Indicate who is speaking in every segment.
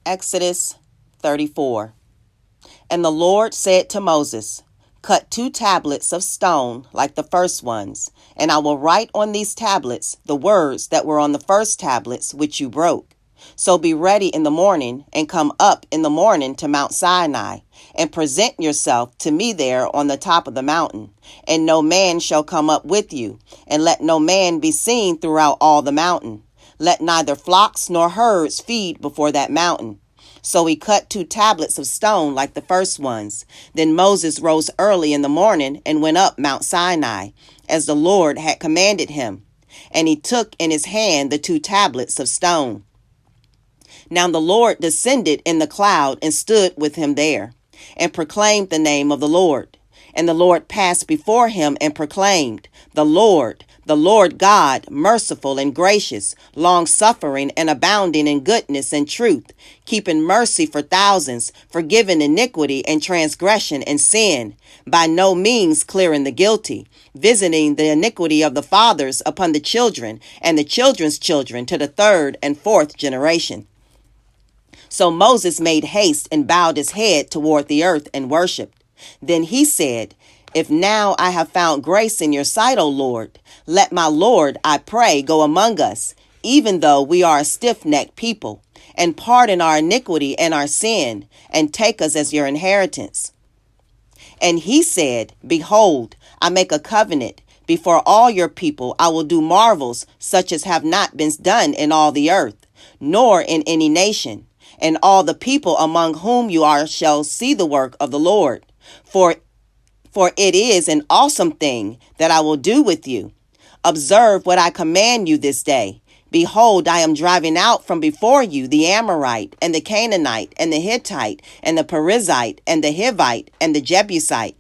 Speaker 1: Exodus 34. And the Lord said to Moses, Cut 2 tablets of stone like the first ones, and I will write on these tablets the words that were on the first tablets which you broke. So be ready in the morning, and come up in the morning to Mount Sinai, and present yourself to me there on the top of the mountain. And no man shall come up with you, and let no man be seen throughout all the mountain. Let neither flocks nor herds feed before that mountain. So he cut 2 tablets of stone like the first ones. Then Moses rose early in the morning and went up Mount Sinai, as the Lord had commanded him. And he took in his hand the 2 tablets of stone. Now the Lord descended in the cloud and stood with him there, and proclaimed the name of the Lord. And the Lord passed before him and proclaimed, the Lord God, merciful and gracious, long-suffering and abounding in goodness and truth, keeping mercy for thousands, forgiving iniquity and transgression and sin, by no means clearing the guilty, visiting the iniquity of the fathers upon the children and the children's children to the 3rd and 4th generation. So Moses made haste and bowed his head toward the earth and worshipped. Then he said, If now I have found grace in your sight, O Lord, let my Lord, I pray, go among us, even though we are a stiff-necked people, and pardon our iniquity and our sin, and take us as your inheritance. And he said, Behold, I make a covenant. Before all your people I will do marvels such as have not been done in all the earth, nor in any nation. And all the people among whom you are shall see the work of the Lord. For it is an awesome thing that I will do with you. Observe what I command you this day. Behold, I am driving out from before you the Amorite, and the Canaanite, and the Hittite, and the Perizzite, and the Hivite, and the Jebusite.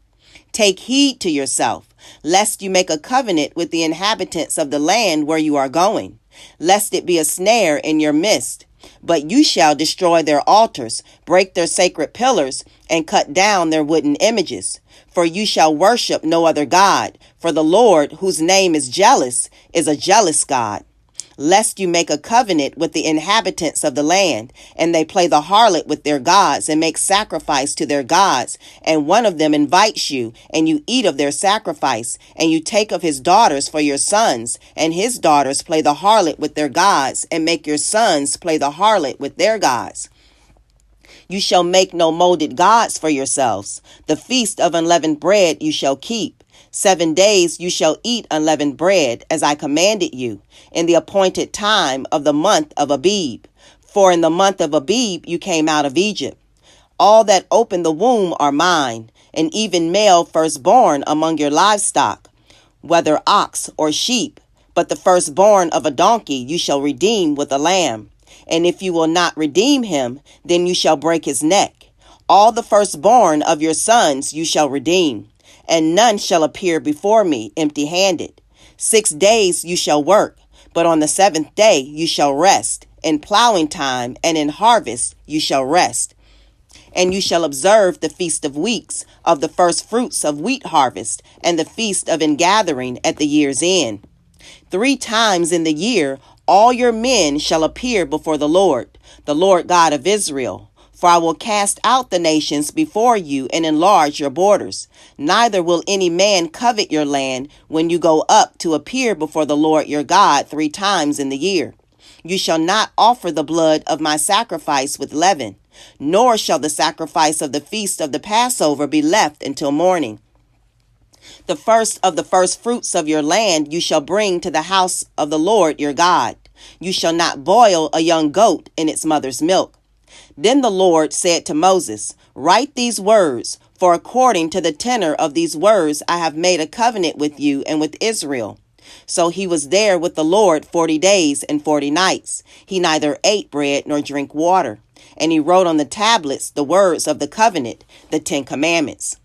Speaker 1: Take heed to yourself, lest you make a covenant with the inhabitants of the land where you are going, lest it be a snare in your midst. But you shall destroy their altars, break their sacred pillars, and cut down their wooden images. For you shall worship no other God, for the Lord, whose name is jealous, is a jealous God. Lest you make a covenant with the inhabitants of the land, and they play the harlot with their gods, and make sacrifice to their gods, and one of them invites you, and you eat of their sacrifice, and you take of his daughters for your sons, and his daughters play the harlot with their gods, and make your sons play the harlot with their gods. You shall make no molded gods for yourselves. The feast of unleavened bread you shall keep. 7 days you shall eat unleavened bread, as I commanded you, in the appointed time of the month of Abib. For in the month of Abib you came out of Egypt. All that open the womb are mine, and even male firstborn among your livestock, whether ox or sheep. But the firstborn of a donkey you shall redeem with a lamb. And if you will not redeem him, then you shall break his neck. All the firstborn of your sons you shall redeem, and none shall appear before me empty-handed. 6 days you shall work, but on the 7th day you shall rest. In plowing time and in harvest you shall rest. And you shall observe the feast of weeks, of the first fruits of wheat harvest, and the feast of ingathering at the year's end. 3 times in the year all your men shall appear before the Lord God of Israel. For I will cast out the nations before you and enlarge your borders. Neither will any man covet your land when you go up to appear before the Lord your God 3 times in the year. You shall not offer the blood of my sacrifice with leaven, nor shall the sacrifice of the feast of the Passover be left until morning. The first of the first fruits of your land you shall bring to the house of the Lord your God. You shall not boil a young goat in its mother's milk. Then the Lord said to Moses, Write these words, for according to the tenor of these words I have made a covenant with you and with Israel. So he was there with the Lord 40 days and 40 nights. He neither ate bread nor drank water. And he wrote on the tablets the words of the covenant, the 10 commandments.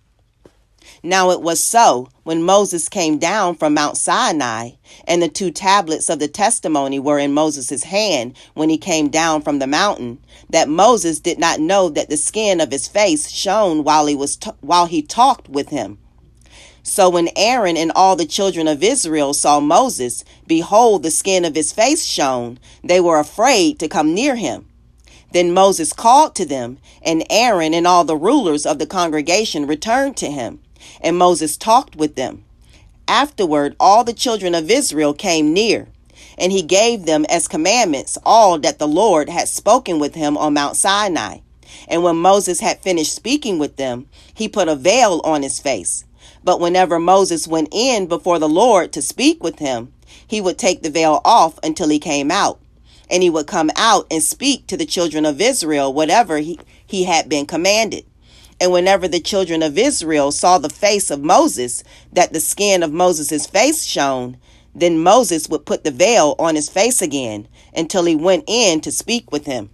Speaker 1: Now it was so, when Moses came down from Mount Sinai, and the 2 tablets of the testimony were in Moses' hand when he came down from the mountain, that Moses did not know that the skin of his face shone while he talked with him. So when Aaron and all the children of Israel saw Moses, behold, the skin of his face shone, they were afraid to come near him. Then Moses called to them, and Aaron and all the rulers of the congregation returned to him, and Moses talked with them. Afterward, all the children of Israel came near, and he gave them as commandments all that the Lord had spoken with him on Mount Sinai. And when Moses had finished speaking with them, he put a veil on his face. But whenever Moses went in before the Lord to speak with him, he would take the veil off until he came out. And he would come out and speak to the children of Israel whatever he had been commanded. And whenever the children of Israel saw the face of Moses, that the skin of Moses' face shone, then Moses would put the veil on his face again until he went in to speak with him.